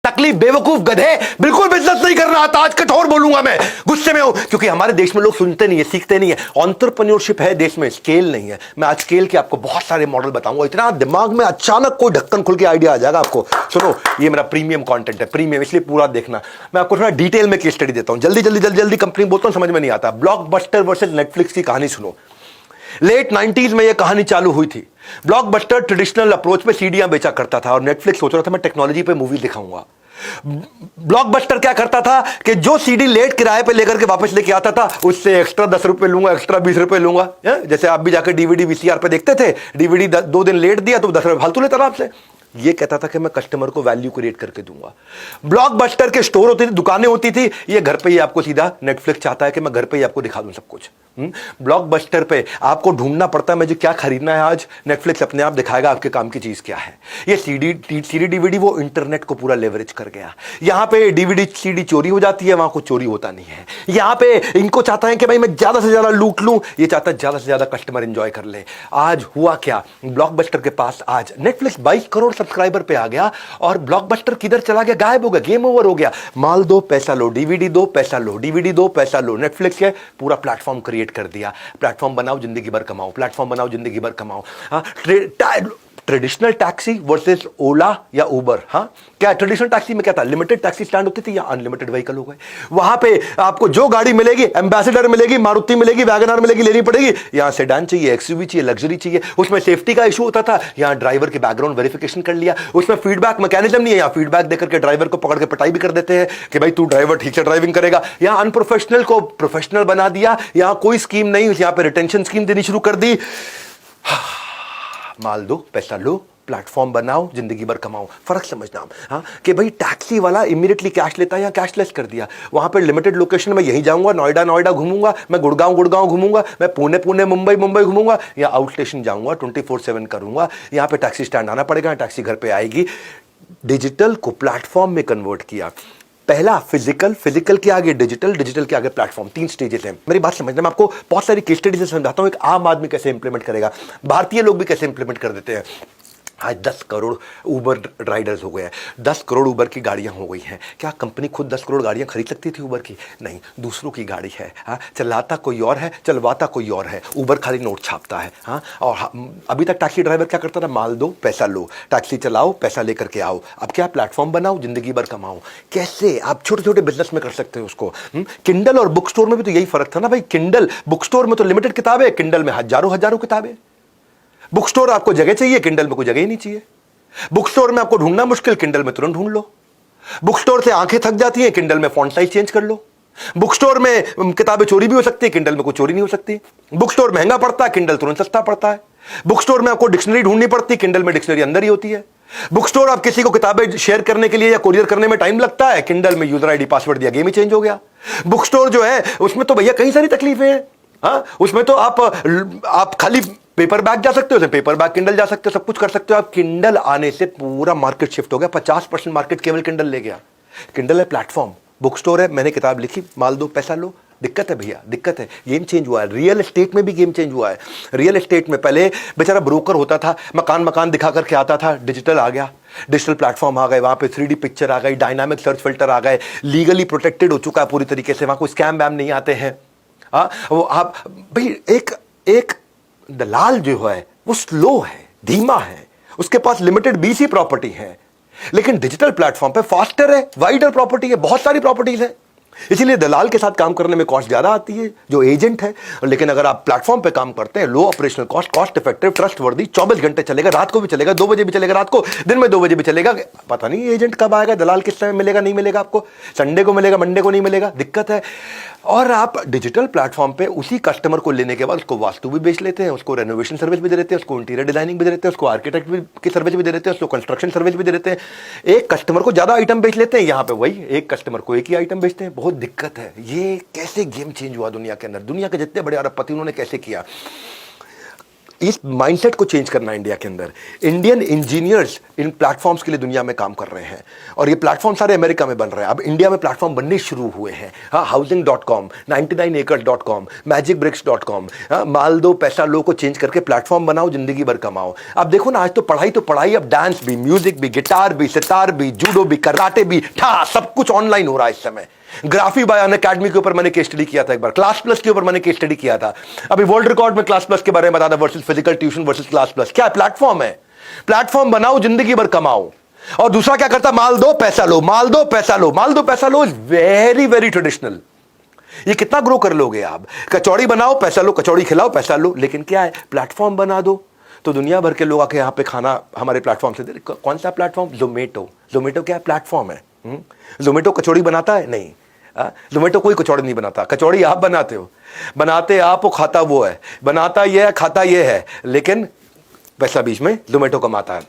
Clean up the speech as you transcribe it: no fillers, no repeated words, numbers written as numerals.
टकली बेवकूफ गधे, बिल्कुल बिजनेस नहीं करना आता। आज कठोर बोलूंगा, मैं गुस्से में हूं क्योंकि हमारे देश में लोग सुनते नहीं है, सीखते नहीं है। एंटरप्रेन्योरशिप है देश में, स्केल नहीं है। मैं आज स्केल के आपको बहुत सारे मॉडल बताऊंगा, इतना दिमाग में अचानक कोई ढक्कन खुल के आइडिया आ जाएगा आपको। सुनो, ये मेरा प्रीमियम कंटेंट है, प्रीमियम, इसलिए पूरा देखना। मैं आपको थोड़ा डिटेल में केस स्टडी देता हूं, जल्दी जल्दी जल्दी जल्दी कंपनी बोलता हूं, समझ में नहीं आता। ब्लॉकबस्टर वर्सेस नेटफ्लिक्स की कहानी सुनो। लेट 90s में यह कहानी चालू हुई थी। ब्लॉकबस्टर ट्रेडिशनल अप्रोच पे सीडियां बेचा करता था और नेटफ्लिक्स सोच रहा था मैं टेक्नोलॉजी पे मूवी दिखाऊंगा। ब्लॉकबस्टर क्या करता था कि जो सीडी लेट किराए पे लेकर के वापस लेके आता था, उससे एक्स्ट्रा 10 रुपए लूंगा, एक्स्ट्रा 20 रुपए लूंगा। जैसे आप भी जाकर डीवीडी वीसीआर पे देखते थे, डीवीडी 2 दिन लेट दिया तो 10 रुपए फालतू लेता था आपसे। ये कहता था कि मैं कस्टमर को वैल्यू क्रिएट करके दूंगा। ब्लॉकबस्टर के स्टोर होते थे, दुकानें होती थी, ये घर पे ही आपको सीधा नेटफ्लिक्स चाहता है कि मैं घर पे ही आपको दिखा दूं सब कुछ। ब्लॉकबस्टर पे आपको ढूंढना पड़ता है मुझे क्या खरीदना है आज, नेटफ्लिक्स अपने आप दिखाएगा आपके काम की चीज क्या है। ये सीडी डीवीडी वो इंटरनेट को पूरा लेवरेज कर गया। यहां पे डीवीडी सीडी चोरी हो जाती है, वहां कुछ चोरी होता नहीं है। यहां पे इनको चाहता है कि भाई मैं ज्यादा से ज्यादा लूट लूं, ये चाहता है ज्यादा से ज्यादा कस्टमर एंजॉय कर ले। आज हुआ क्या, ब्लॉकबस्टर के पास आज नेटफ्लिक्स 22 करोड़ सब्सक्राइबर पे आ गया और ब्लॉकबस्टर किधर चला गया, गायब हो गया, गेम ओवर हो गया। माल दो पैसा लो, डीवीडी दो पैसा लो, डीवीडी दो पैसा लो। नेटफ्लिक्स के पूरा प्लेटफॉर्म क्रिएट कर दिया। प्लेटफॉर्म बनाओ जिंदगी भर कमाओ, प्लेटफॉर्म बनाओ जिंदगी भर कमाओ। ट्रेडिशनल टैक्सी वर्सेस ओला या उबर। हाँ, क्या ट्रेडिशनल टैक्सी में क्या था, लिमिटेड टैक्सी स्टैंड होती थी या अनलिमिटेड व्हीकल हो गए। वहां पे आपको जो गाड़ी मिलेगी, एम्बेसडर मिलेगी, मारुति मिलेगी, वैगनआर मिलेगी, लेनी पड़ेगी। यहां सेडान चाहिए, एक्सयूवी चाहिए, लग्जरी चाहिए। उसमें सेफ्टी का इशू होता था, यहां ड्राइवर के बैकग्राउंड वेरिफिकेशन कर लिया। उसमें फीडबैक मैकेनिज्म नहीं है, यहां फीडबैक देकर के ड्राइवर को पकड़ के पिटाई भी कर देते हैं कि भाई तू ड्राइवर ठीक से ड्राइविंग करेगा। यहां अनप्रोफेशनल को प्रोफेशनल बना दिया। यहां कोई स्कीम नहीं, यहां पे रिटेंशन स्कीम देनी शुरू कर दी। माल दो पैसा लो, प्लेटफॉर्म बनाओ जिंदगी भर कमाओ। फर्क समझना आप, हाँ, कि भाई टैक्सी वाला इमीडिएटली कैश लेता है या कैशलेस कर दिया। वहां पे लिमिटेड लोकेशन में यहीं जाऊंगा, नोएडा घूमूंगा, मैं गुड़गांव घूमूंगा, मैं पुणे मुंबई घूमूंगा, या आउट स्टेशन जाऊंगा, 24/7 करूंगा। यहां पे टैक्सी स्टैंड आना पड़ेगा, टैक्सी घर पे आएगी। डिजिटल को प्लेटफॉर्म में कन्वर्ट किया। पहला फिजिकल के आगे डिजिटल के आगे प्लेटफॉर्म, 3 स्टेजेस हैं। मेरी बात समझना, मैं आपको बहुत सारी केस स्टडी से समझाता हूं, एक आम आदमी कैसे इंप्लीमेंट करेगा, भारतीय लोग भी कैसे इंप्लीमेंट कर देते हैं। आज 10 करोड़ ऊबर राइडर्स हो गए हैं, 10 करोड़ ऊबर की गाड़ियां हो गई हैं। क्या कंपनी खुद 10 करोड़ गाड़ियां खरीद सकती थी ऊबर की? नहीं, दूसरों की गाड़ी है। हाँ, चलाता कोई और है, चलवाता कोई और है। ऊबर खाली नोट छापता है। हाँ, और अभी तक टैक्सी ड्राइवर क्या करता था, माल दो पैसा लो, टैक्सी चलाओ पैसा लेकर के आओ। अब क्या, प्लेटफॉर्म बनाओ जिंदगी भर कमाओ। कैसे आप छोटे छोटे बिजनेस में कर सकते हो उसको। किंडल और बुक स्टोर में भी तो यही फर्क था ना भाई। किंडल बुक स्टोर में तो लिमिटेड किताबें, किंडल में हजारों किताबें। बुक स्टोर आपको जगह चाहिए, किंडल में कोई जगह ही नहीं चाहिए। बुक स्टोर में आपको ढूंढना मुश्किल, किंडल में तुरंत ढूंढ लो। बुक स्टोर से आंखें थक जाती हैं, किंडल में फॉन्ट साइज चेंज कर लो। बुक स्टोर में किताबें चोरी भी हो सकती है, किंडल में कोई चोरी नहीं हो सकती। बुक स्टोर महंगा पड़ता है, किंडल तुरंत सस्ता पड़ता है। बुक स्टोर में आपको डिक्शनरी ढूंढनी पड़ती है, किंडल में डिक्शनरी अंदर ही होती है। बुक स्टोर आप किसी को किताबें शेयर करने के लिए या कोरियर करने में टाइम लगता है, किंडल में यूजर आईडी पासवर्ड दिया, गेम ही चेंज हो गया। बुक स्टोर जो है उसमें तो भैया कई सारी तकलीफें हैं। हाँ, उसमें तो आप खाली पेपर बैग जा सकते हो, पेपर बैग किंडल जा सकते हो, सब कुछ कर सकते हो आप। किंडल आने से पूरा मार्केट शिफ्ट हो गया, 50% मार्केट केवल किंडल ले गया। किंडल है प्लेटफॉर्म, बुक स्टोर है, मैंने किताब लिखी, माल दो पैसा लो। दिक्कत है भैया, दिक्कत है। गेम चेंज हुआ है, रियल एस्टेट में भी गेम चेंज हुआ है। रियल एस्टेट में पहले बेचारा ब्रोकर होता था, मकान दिखा करके आता था, डिजिटल आ गया, डिजिटल प्लेटफॉर्म आ गए, वहां पे 3D पिक्चर आ गई, डायनामिक सर्च फिल्टर आ गए, लीगली प्रोटेक्टेड हो चुका है पूरी तरीके से, वहां कोई स्कैम वैम नहीं आते हैं। हाँ, वो आप भाई एक दलाल जो है वो स्लो है, धीमा है, उसके पास लिमिटेड BC प्रॉपर्टी है, लेकिन डिजिटल प्लेटफॉर्म पे फास्टर है, वाइडर प्रॉपर्टी है, बहुत सारी प्रॉपर्टीज है। इसीलिए दलाल के साथ काम करने में कॉस्ट ज्यादा आती है जो एजेंट है। लेकिन अगर आप प्लेटफॉर्म पे काम करते हैं, low operational cost, cost effective, trustworthy, 24 घंटे चलेगा, रात को भी चलेगा, 2 बजे भी चलेगा, रात को, दिन में 2 बजे भी चलेगा। पता नहीं एजेंट कब आएगा, दलाल किस समय मिलेगा, नहीं मिलेगा आपको, संडे को मिलेगा, मंडे को नहीं मिलेगा, दिक्कत है। और आप डिजिटल प्लेटफॉर्म पे उसी कस्टमर को लेने के बाद उसको वास्तु भी बेच लेते हैं, उसको रेनोवेशन सर्विस भी दे देते हैं, उसको इंटीरियर डिजाइनिंग भी दे देते हैं, उसको आर्किटेक्ट की सर्विस भी दे देते हैं, उसको कंस्ट्रक्शन सर्विस भी दे देते हैं। एक कस्टमर को ज्यादा आइटम बेच लेते हैं, यहाँ पे वही एक कस्टमर को एक ही आइटम बेचते हैं। बहुत दिक्कत है। ये कैसे गेम चेंज हुआ दुनिया के अंदर, दुनिया के जितने बड़े अरबपति उन्होंने कैसे किया। इस माइंडसेट को चेंज करना है इंडिया के अंदर। इंडियन इंजीनियर्स इन प्लेटफॉर्म्स के लिए दुनिया में काम कर रहे हैं और ये प्लेटफॉर्म सारे अमेरिका में बन रहे हैं। अब इंडिया में प्लेटफॉर्म बनने शुरू हुए हैं। हाँ, housing.com, 99acres.com, magicbricks.com, माल दो पैसा लो को चेंज करके प्लेटफॉर्म बनाओ, जिंदगी भर कमाओ। अब देखो ना, आज तो पढ़ाई, अब डांस भी, म्यूजिक भी, गिटार भी, सितार भी, जूडो भी, कराटे भी, सब कुछ ऑनलाइन हो रहा है इस समय। ग्राफी बाय अन अकेडमी के ऊपर मैंने केस स्टडी किया था एक बार, क्लास प्लस के ऊपर मैंने केस स्टडी किया था। अभी वर्ल्ड रिकॉर्ड में क्लास प्लस के बारे में बता था, versus physical tuition versus class plus. क्या प्लेटफॉर्म है? प्लेटफॉर्म बनाओ, जिंदगी भर कमाओ। और दूसरा क्या करता? माल दो पैसा लो, माल दो पैसा लो, माल दो पैसा लो इज वेरी वेरी ट्रेडिशनल। ये कितना ग्रो कर लोगे आप? कचौड़ी बनाओ पैसा लो, कचौड़ी खिलाओ पैसा लो। लेकिन क्या है? प्लेटफॉर्म बना दो तो दुनिया भर के लोग आके यहाँ पे खाना हमारे प्लेटफॉर्म से दे। कौन सा प्लेटफॉर्म? जोमेटो क्या प्लेटफॉर्म है? जोमेटो कचौड़ी बनाता है? नहीं। जोमेटो कोई कचौड़ी नहीं बनाता। कचौड़ी आप बनाते हो, बनाते आप हो, खाता वो है। बनाता ये है, खाता ये है, लेकिन पैसा बीच में जोमेटो कमाता है।